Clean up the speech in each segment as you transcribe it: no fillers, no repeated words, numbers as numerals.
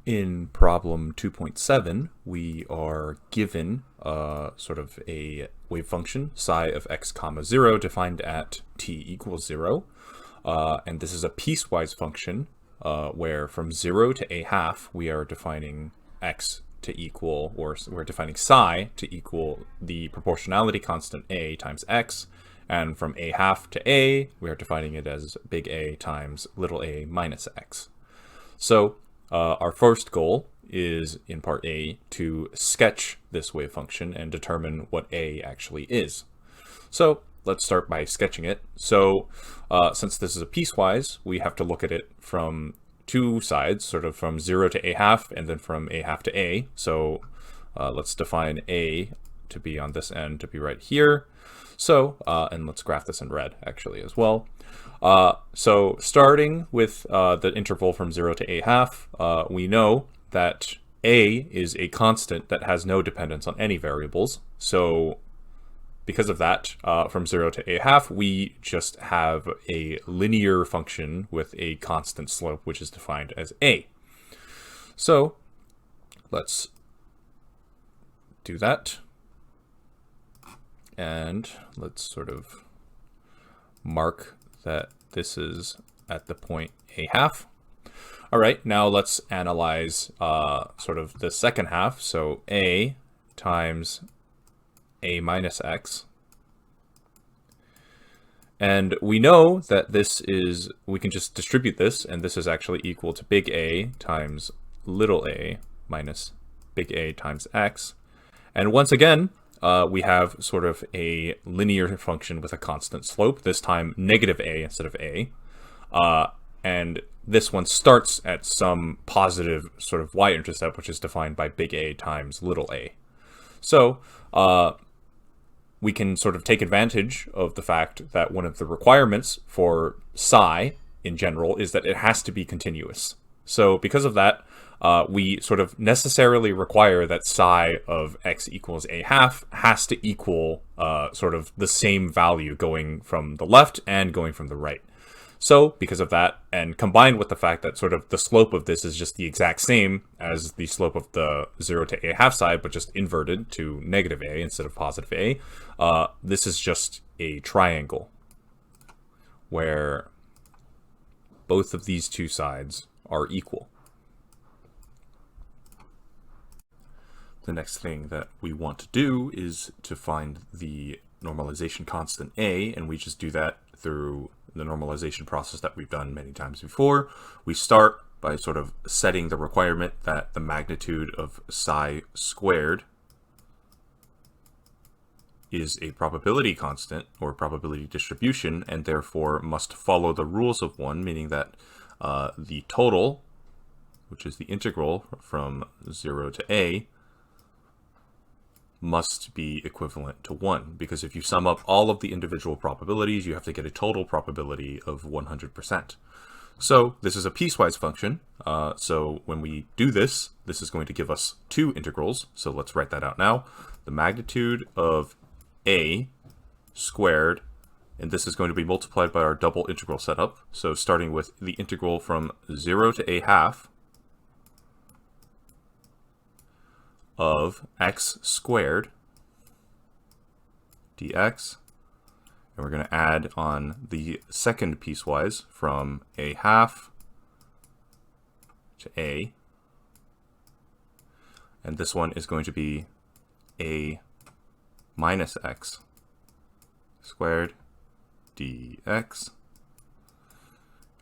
In problem 2.7, we are given sort of a wave function psi of x comma 0 defined at t equals 0. And this is a piecewise function where from 0 to a half we are defining x to equal, or we're defining psi to equal the proportionality constant a times x. And from a half to a, we are defining it as big A times little a minus x. So our first goal is in part A to sketch this wave function and determine what A actually is. So let's start by sketching it. So since this is a piecewise, we have to look at it from two sides, sort of from 0 to a half and then from a half to a. So let's define A to be on this end to be right here. So, and let's graph this in red actually as well. So starting with the interval from 0 to a half, we know that a is a constant that has no dependence on any variables. So because of that, from 0 to a half, we just have a linear function with a constant slope, which is defined as a. So let's do that. And let's sort of mark that this is at the point a half. All right, now let's analyze sort of the second half. So a times a minus x. And we know that this is, we can just distribute this, and this is actually equal to big A times little a minus big A times x. And once again, we have sort of a linear function with a constant slope, this time negative a instead of a. And this one starts at some positive sort of y-intercept, which is defined by big A times little a. So we can sort of take advantage of the fact that one of the requirements for psi in general is that it has to be continuous. So because of that, we sort of necessarily require that psi of x equals a half has to equal sort of the same value going from the left and going from the right. So because of that, and combined with the fact that sort of the slope of this is just the exact same as the slope of the 0 to a half side, but just inverted to negative a instead of positive a, this is just a triangle where both of these two sides are equal. The next thing that we want to do is to find the normalization constant a, and we just do that through the normalization process that we've done many times before. We start by sort of setting the requirement that the magnitude of psi squared is a probability constant or probability distribution, and therefore must follow the rules of one, meaning that the total, which is the integral from 0 to a, must be equivalent to 1, because if you sum up all of the individual probabilities, you have to get a total probability of 100%. So this is a piecewise function. So when we do this, this is going to give us two integrals. So let's write that out now. The magnitude of a squared, and this is going to be multiplied by our double integral setup. So starting with the integral from 0 to a half of x squared dx, and we're going to add on the second piecewise from a half to a, and this one is going to be a minus x squared dx,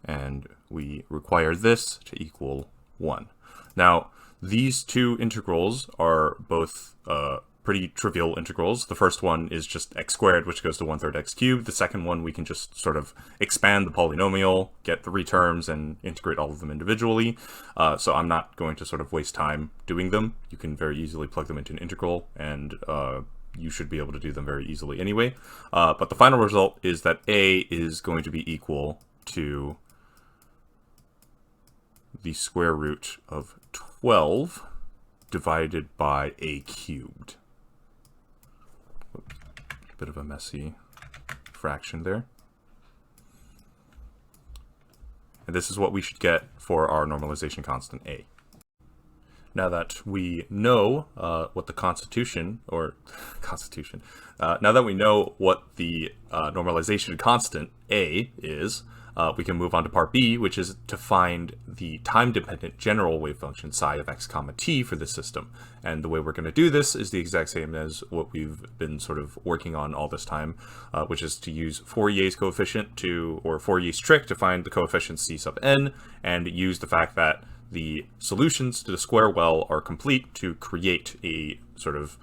and we require this to equal 1. Now, these two integrals are both pretty trivial integrals. The first one is just x squared, which goes to 1/3 x cubed. The second one, we can just sort of expand the polynomial, get 3 terms, and integrate all of them individually. So I'm not going to sort of waste time doing them. You can very easily plug them into an integral, and you should be able to do them very easily anyway. But the final result is that a is going to be equal to the square root of 12 divided by a cubed. Oops, bit of a messy fraction there. And this is what we should get for our normalization constant a. now that we know what the now that we know what the normalization constant A is, we can move on to part B, which is to find the time-dependent general wave function psi of x comma t for this system. And the way we're going to do this is the exact same as what we've been sort of working on all this time, which is to use Fourier's coefficient or Fourier's trick to find the coefficient c sub n, and use the fact that the solutions to the square well are complete to create a sort of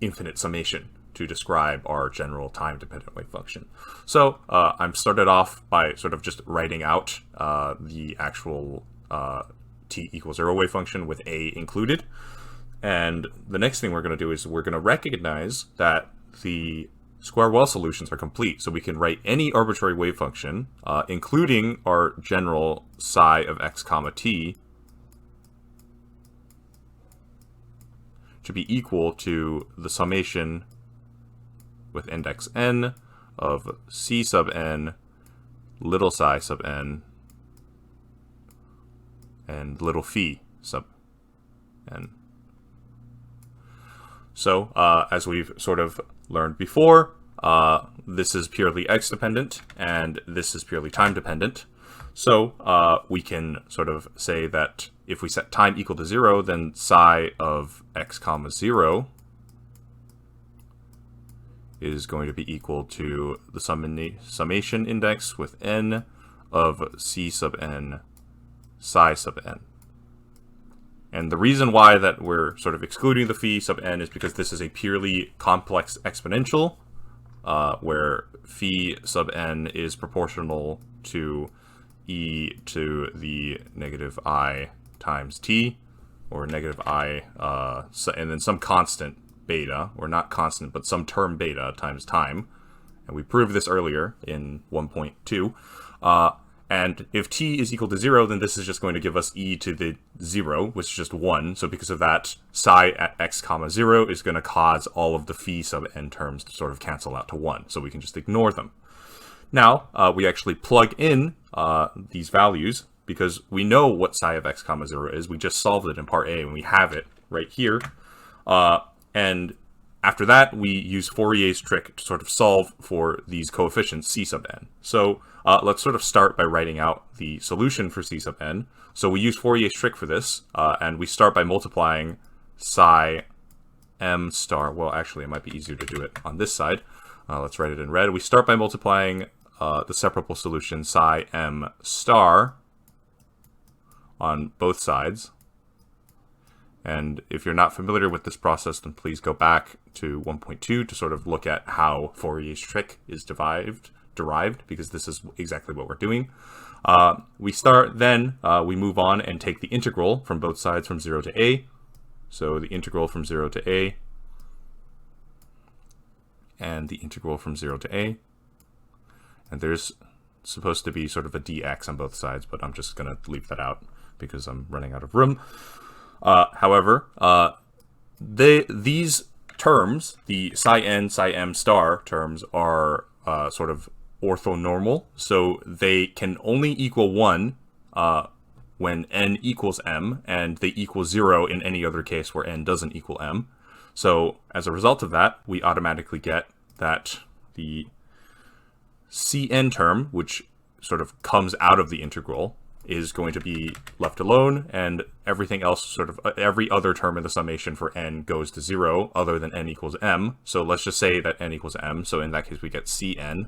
infinite summation to describe our general time-dependent wave function. So I'm started off by sort of just writing out the actual t equals 0 wave function with a included. And the next thing we're going to do is we're going to recognize that the square well solutions are complete. So we can write any arbitrary wave function, including our general psi of x comma t, to be equal to the summation with index n of c sub n, little psi sub n, and little phi sub n. So, as we've sort of learned before, this is purely x-dependent, and this is purely time-dependent. So, we can sort of say that if we set time equal to 0, then psi of x comma 0 is going to be equal to the summation index with n of c sub n psi sub n. And the reason why that we're sort of excluding the phi sub n is because this is a purely complex exponential, where phi sub n is proportional to e to the negative I times t, or negative I, and then some constant beta, or not constant, but some term beta times time. And we proved this earlier in 1.2. And if t is equal to 0, then this is just going to give us e to the 0, which is just 1. So because of that, psi at x comma 0 is going to cause all of the phi sub n terms to sort of cancel out to 1. So we can just ignore them. Now, we actually plug in these values because we know what psi of x comma 0 is. We just solved it in part A, and we have it right here. And after that, we use Fourier's trick to sort of solve for these coefficients c sub n. So let's sort of start by writing out the solution for c sub n. So we use Fourier's trick for this, and we start by multiplying psi m star. Well, actually, it might be easier to do it on this side. Let's write it in red. We start by multiplying the separable solution psi m star on both sides. And if you're not familiar with this process, then please go back to 1.2 to sort of look at how Fourier's trick is derived, because this is exactly what we're doing. We move on and take the integral from both sides from 0 to a. So the integral from 0 to a, and the integral from 0 to a. And there's supposed to be sort of a dx on both sides, but I'm just going to leave that out because I'm running out of room. However, these terms, the psi n, psi m star terms, are sort of orthonormal, so they can only equal 1 when n equals m, and they equal 0 in any other case where n doesn't equal m. So as a result of that, we automatically get that the cn term, which sort of comes out of the integral, is going to be left alone, and everything else, sort of every other term in the summation for n goes to 0 other than n equals m. So let's just say that n equals m. So in that case, we get cn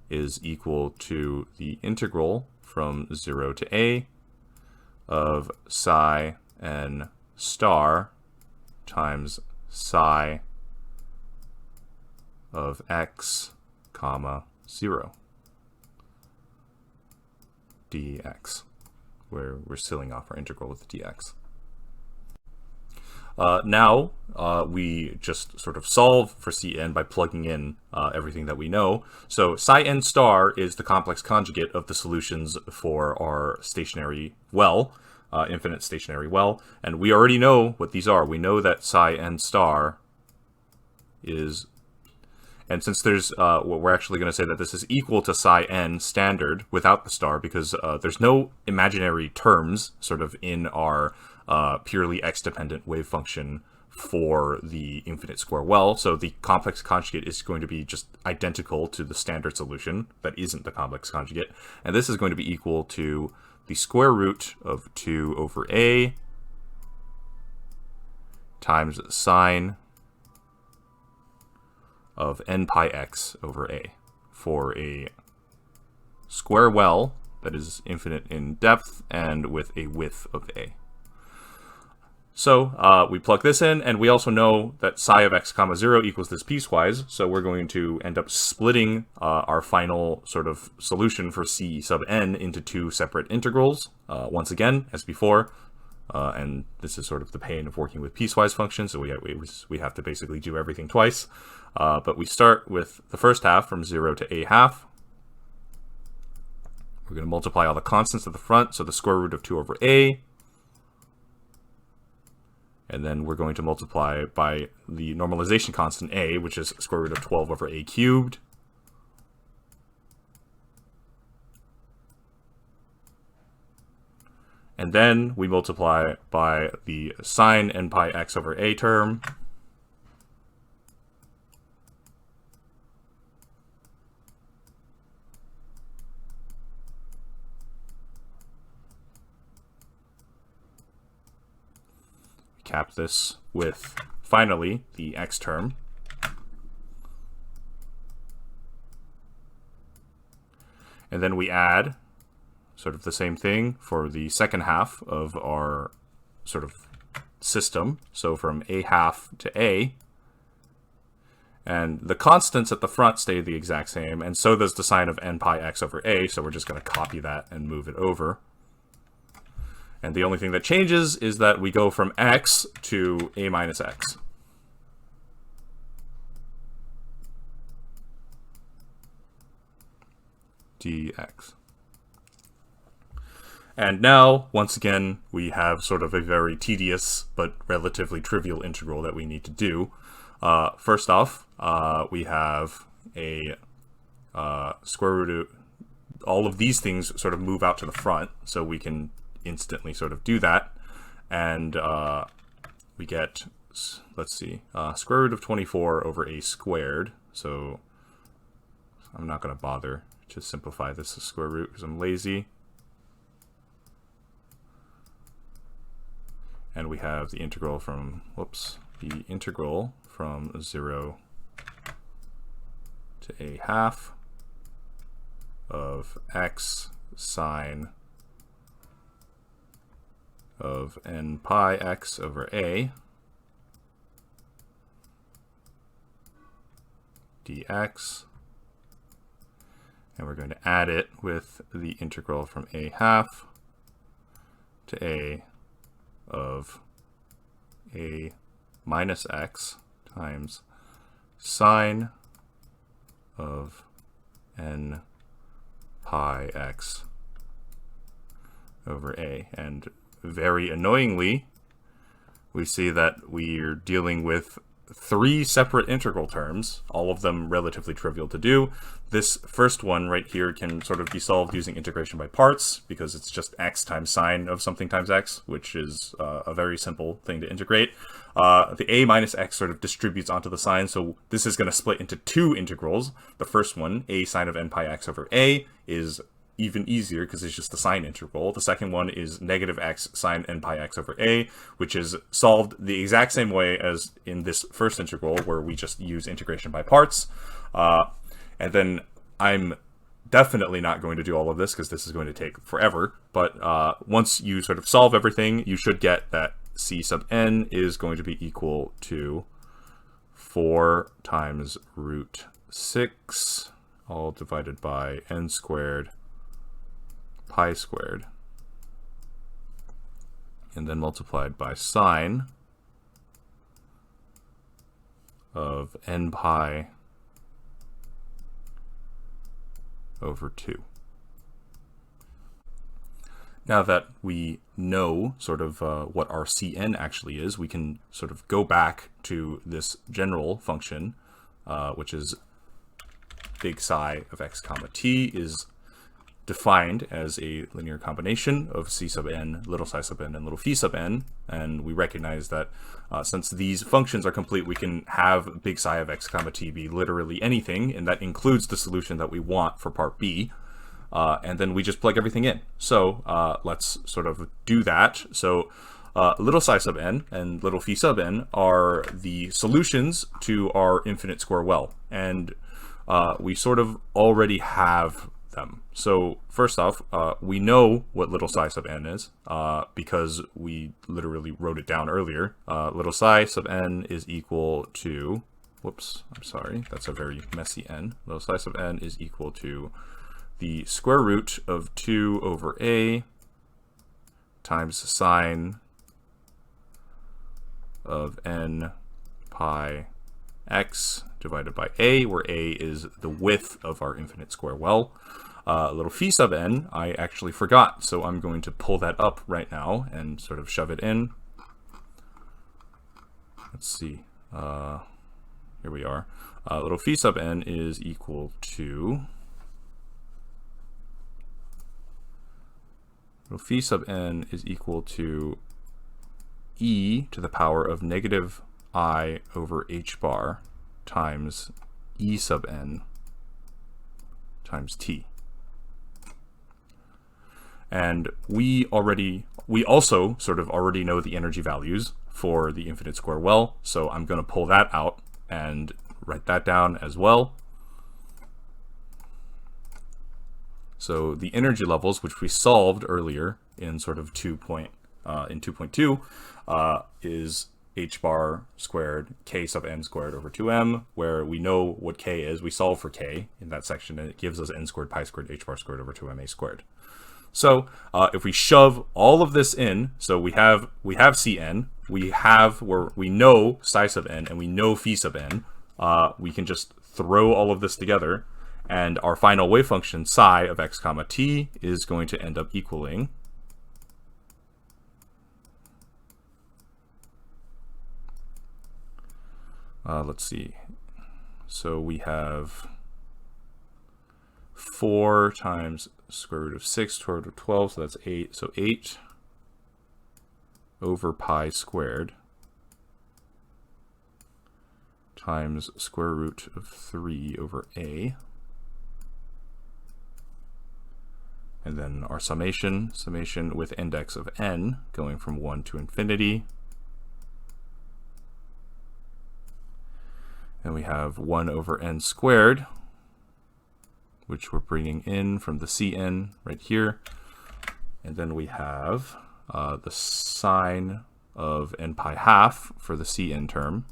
is equal to the integral from 0 to a of psi n star times psi of x comma 0 dx, where we're sealing off our integral with dx. Now we just sort of solve for Cn by plugging in everything that we know. So psi n star is the complex conjugate of the solutions for our stationary well, infinite stationary well, and we already know what these are. We know that psi n star is And since there's, we're actually going to say that this is equal to psi n standard without the star, because there's no imaginary terms sort of in our purely x-dependent wave function for the infinite square well. So the complex conjugate is going to be just identical to the standard solution that isn't the complex conjugate. And this is going to be equal to the square root of 2 over a times sine of n pi x over a for a square well that is infinite in depth and with a width of a. So we plug this in, and we also know that psi of x comma 0 equals this piecewise, so we're going to end up splitting our final sort of solution for c sub n into two separate integrals, once again, as before. And this is sort of the pain of working with piecewise functions, so we have to basically do everything twice. But we start with the first half from 0 to a half. We're going to multiply all the constants at the front, so the square root of 2 over a. And then we're going to multiply by the normalization constant a, which is square root of 12 over a cubed. And then we multiply by the sine n pi x over a term. We cap this with, finally, the x term. And then we add sort of the same thing for the second half of our sort of system. So from a half to a. And the constants at the front stay the exact same, and so does the sine of n pi x over a, so we're just going to copy that and move it over. And the only thing that changes is that we go from x to a minus x. dx. And now, once again, we have sort of a very tedious but relatively trivial integral that we need to do. First off, we have a square root of all of these things sort of move out to the front, so we can instantly sort of do that. And we get, let's see, square root of 24 over a squared. So I'm not going to bother to simplify this as square root because I'm lazy. And we have the integral from, the integral from 0 to a half of x sine of n pi x over a dx. And we're going to add it with the integral from a half to a of a minus x times sine of n pi x over a. And very annoyingly, we see that we're dealing with three separate integral terms, all of them relatively trivial to do. This first one right here can sort of be solved using integration by parts, because it's just x times sine of something times x, which is a very simple thing to integrate. The a minus x sort of distributes onto the sine, so this is going to split into two integrals. The first one, a sine of n pi x over a, is even easier because it's just the sine integral. The second one is negative x sine n pi x over a, which is solved the exact same way as in this first integral, where we just use integration by parts. And then I'm definitely not going to do all of this because this is going to take forever. But once you sort of solve everything, you should get that c sub n is going to be equal to 4 times root 6, all divided by n squared pi squared, and then multiplied by sine of n pi over 2. Now that we know sort of what our Cn actually is, we can sort of go back to this general function, which is big psi of x comma t is defined as a linear combination of c sub n, little psi sub n, and little phi sub n, and we recognize that since these functions are complete, we can have big psi of x comma t be literally anything, and that includes the solution that we want for part B, and then we just plug everything in. So let's sort of do that. So little psi sub n and little phi sub n are the solutions to our infinite square well, and we sort of already have them. So first off, we know what little psi sub n is because we literally wrote it down earlier. Little psi sub n is equal to, whoops, I'm sorry, that's a very messy n. Little psi sub n is equal to the square root of 2 over a times sine of n pi x divided by a, where a is the width of our infinite square well. Little phi sub n, I actually forgot, so I'm going to pull that up right now and sort of shove it in. Let's see. Here we are. Little phi sub n is equal to, little phi sub n is equal to e to the power of negative I over h bar times e sub n times t. And we also sort of already know the energy values for the infinite square well, so I'm going to pull that out and write that down as well. So the energy levels, which we solved earlier in sort of 2.2, is h bar squared k sub n squared over 2m, where we know what k is. We solve for k in that section, and it gives us n squared pi squared h bar squared over 2m squared. So if we shove all of this in, so we have Cn, we know psi sub n, and we know phi sub n, we can just throw all of this together, and our final wave function psi of x comma t is going to end up equaling let's see. So we have 4 times square root of 6 square root of 12, so that's 8. So 8 over pi squared times square root of 3 over a. And then our summation with index of n going from 1 to infinity. And we have 1 over n squared, which we're bringing in from the Cn right here. And then we have the sine of n pi half for the Cn term.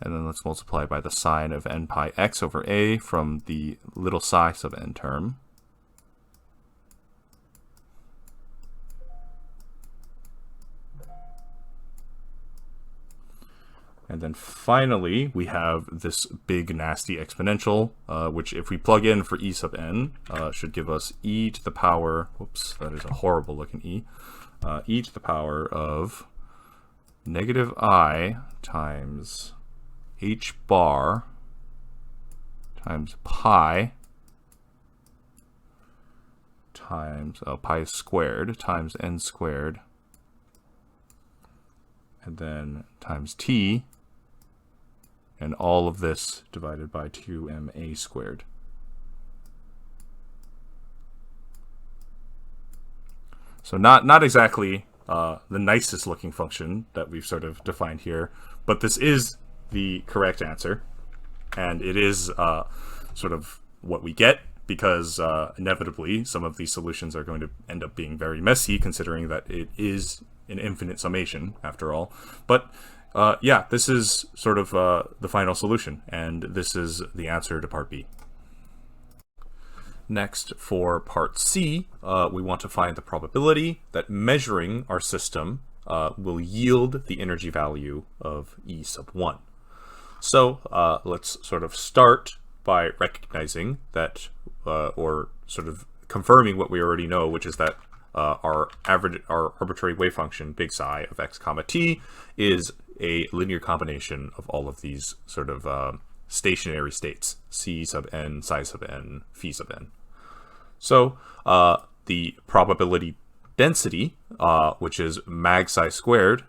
And then let's multiply by the sine of n pi x over a from the little psi sub n term. And then finally, we have this big nasty exponential, which if we plug in for e sub n, should give us e to the power, whoops, that is a horrible looking e, e to the power of negative I times h bar times pi times pi squared times n squared, and then times t, and all of this divided by 2ma squared. So not exactly the nicest looking function that we've sort of defined here, but this is the correct answer, and it is sort of what we get, because inevitably some of these solutions are going to end up being very messy, considering that it is an infinite summation after all. But yeah, this is sort of the final solution, and this is the answer to part B. Next, for part C, we want to find the probability that measuring our system will yield the energy value of E sub 1. So let's sort of start by recognizing that, or sort of confirming what we already know, which is that our arbitrary wave function big psi of x comma t is a linear combination of all of these sort of stationary states, C sub n, psi sub n, phi sub n. So the probability density, which is mag psi squared,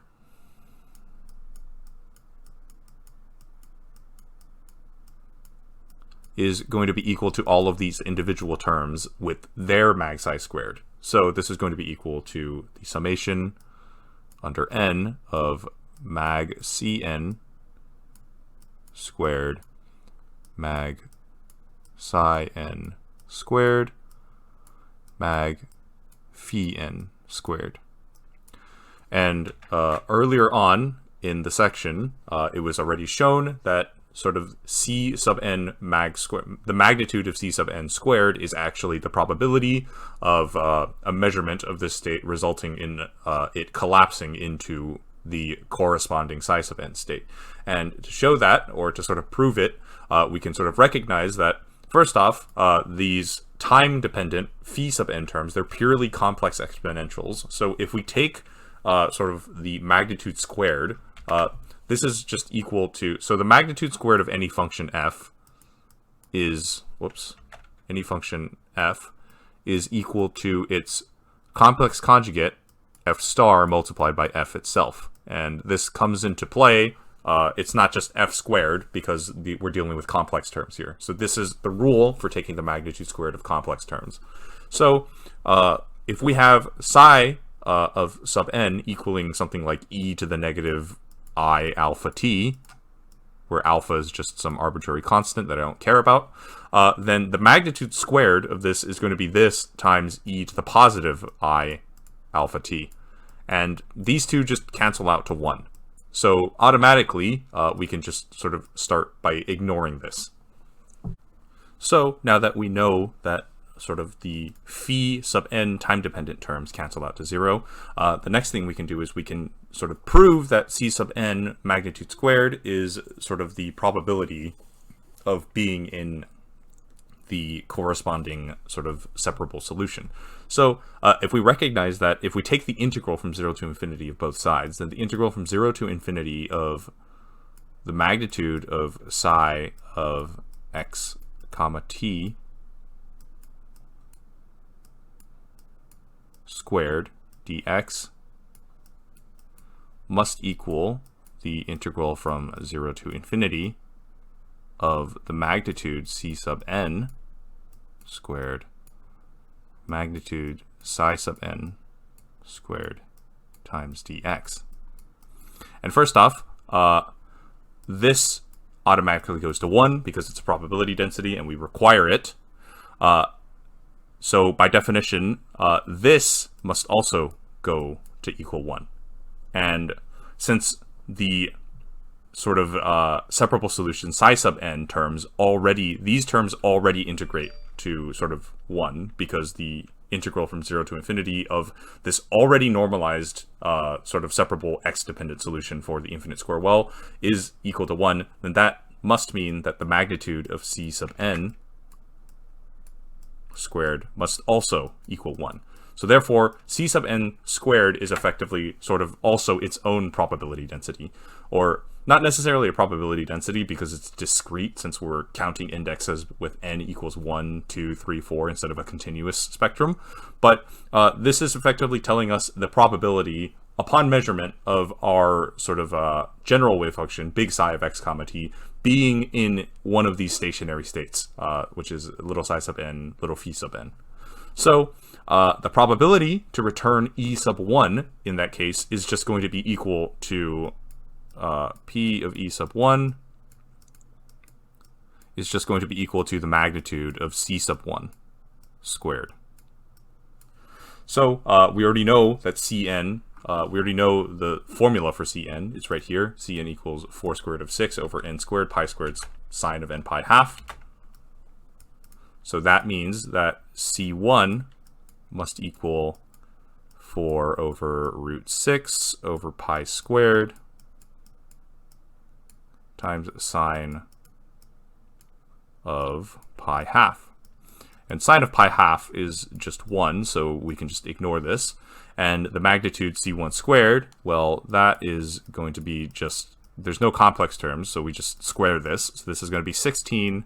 is going to be equal to all of these individual terms with their mag psi squared. So this is going to be equal to the summation under n of mag Cn squared mag psi n squared mag phi n squared. And earlier on in the section, it was already shown that sort of C sub n mag squared, the magnitude of C sub n squared is actually the probability of a measurement of this state resulting in it collapsing into the corresponding psi sub n state. And to show that, or to sort of prove it, we can sort of recognize that, first off, these time-dependent phi sub n terms, they're purely complex exponentials. So if we take sort of the magnitude squared, this is just equal to, so the magnitude squared of any function f is, any function f is equal to its complex conjugate, f star, multiplied by f itself. And this comes into play, it's not just f squared, because we're dealing with complex terms here. So this is the rule for taking the magnitude squared of complex terms. So if we have psi of sub n equaling something like e to the negative I alpha t, where alpha is just some arbitrary constant that I don't care about, then the magnitude squared of this is going to be this times e to the positive I alpha t. And these two just cancel out to 1. So automatically, we can just sort of start by ignoring this. So now that we know that sort of the phi sub n time-dependent terms cancel out to 0, the next thing we can do is we can sort of prove that C sub n magnitude squared is sort of the probability of being in the corresponding sort of separable solution. So if we recognize that if we take the integral from 0 to infinity of both sides, then the integral from 0 to infinity of the magnitude of psi of x comma t squared dx must equal the integral from 0 to infinity of the magnitude c sub n squared magnitude psi sub n squared times dx. And first off, this automatically goes to 1 because it's a probability density and we require it. So by definition, this must also go to equal 1. And since the sort of separable solution psi sub n terms these terms already integrate to sort of 1, because the integral from 0 to infinity of this already normalized sort of separable x-dependent solution for the infinite square well is equal to 1, then that must mean that the magnitude of c sub n squared must also equal 1. So therefore, c sub n squared is effectively sort of also its own probability density, or not necessarily a probability density because it's discrete, since we're counting indexes with n equals 1, 2, 3, 4 instead of a continuous spectrum. But this is effectively telling us the probability upon measurement of our sort of general wave function, big psi of x comma t, being in one of these stationary states, which is little psi sub n, little phi sub n. So the probability to return e sub 1 in that case is just going to be equal to p of e sub 1 is just going to be equal to the magnitude of c sub 1 squared. So we already know that Cn, we already know the formula for Cn. It's right here. Cn equals 4 squared of 6 over n squared, pi squared sine of n pi half. So that means that C1 must equal 4 over root 6 over pi squared times sine of pi half. And sine of pi half is just 1, so we can just ignore this. And the magnitude C1 squared, well, that is going to be just, there's no complex terms, so we just square this. So this is going to be 16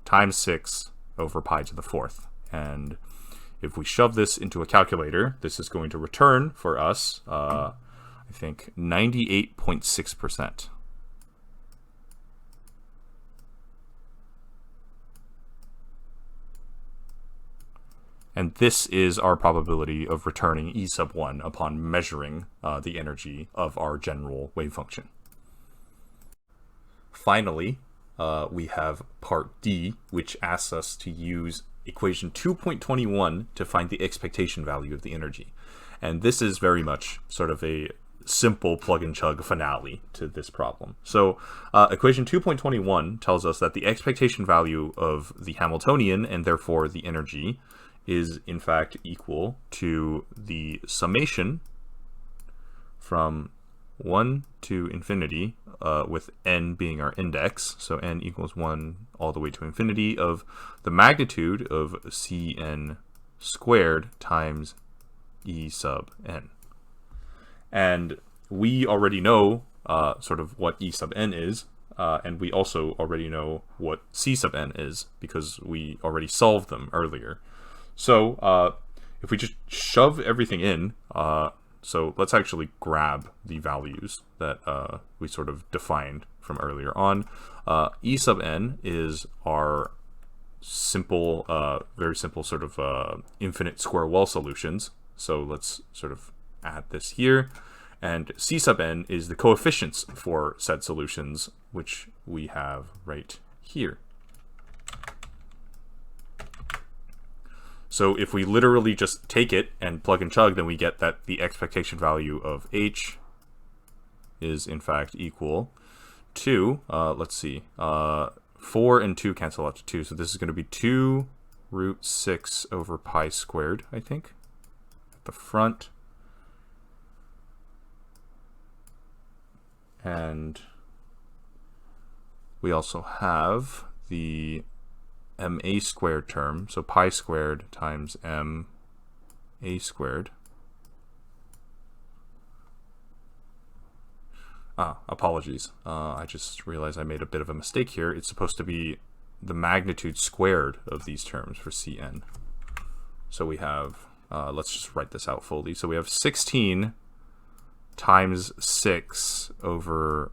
times 6 over pi to the 4th. And if we shove this into a calculator, this is going to return for us, I think, 98.6%. And this is our probability of returning E sub 1 upon measuring the energy of our general wave function. Finally, we have part D, which asks us to use equation 2.21 to find the expectation value of the energy. And this is very much sort of a simple plug-and-chug finale to this problem. So equation 2.21 tells us that the expectation value of the Hamiltonian, and therefore the energy, is in fact equal to the summation from 1 to infinity, with n being our index, so n equals 1 all the way to infinity, of the magnitude of Cn squared times E sub n. And we already know sort of what E sub n is, and we also already know what C sub n is, because we already solved them earlier. So if we just shove everything in, so let's actually grab the values that we sort of defined from earlier on. E sub n is our simple, very simple sort of infinite square well solutions. So let's sort of add this here. And C sub n is the coefficients for said solutions, which we have right here. So if we literally just take it and plug and chug, then we get that the expectation value of H is in fact equal to, let's see, 4 and 2 cancel out to 2. So this is going to be 2 root 6 over pi squared, I think, at the front. And we also have the ma squared term, so pi squared times ma squared. Apologies. I just realized I made a bit of a mistake here. It's supposed to be the magnitude squared of these terms for Cn. So we have, let's just write this out fully. So we have 16 times 6 over,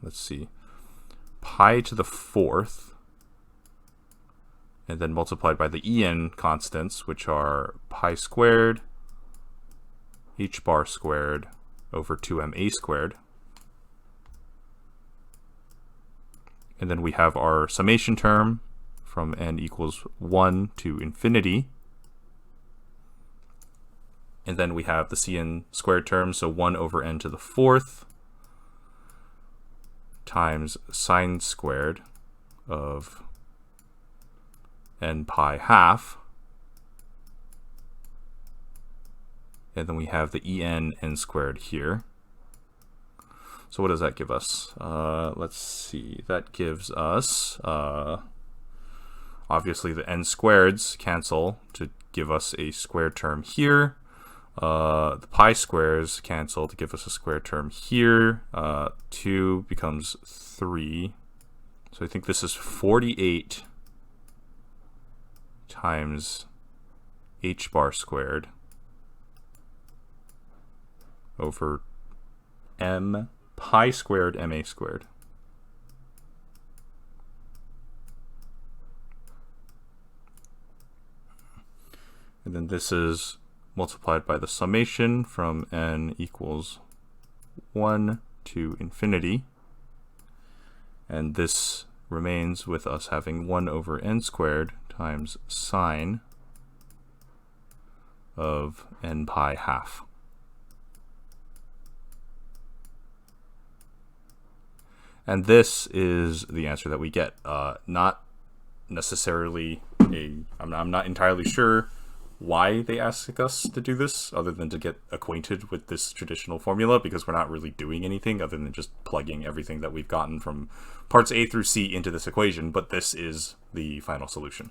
let's see, pi to the 4th, and then multiplied by the En constants, which are pi squared, h bar squared over 2ma squared. And then we have our summation term from n equals 1 to infinity. And then we have the Cn squared term, so 1 over n to the 4th times sine squared of n pi half. And then we have the En n squared here. So what does that give us? Let's see. That gives us, obviously the n squareds cancel to give us a squared term here. The pi squares cancel to give us a square term here. 2 becomes 3. So I think this is 48 times h bar squared over m pi squared ma squared. And then this is multiplied by the summation from n equals 1 to infinity. And this remains with us having 1 over n squared times sine of n pi half. And this is the answer that we get. Not necessarily I'm not entirely sure why they ask us to do this, other than to get acquainted with this traditional formula, because we're not really doing anything other than just plugging everything that we've gotten from parts A through C into this equation, but this is the final solution.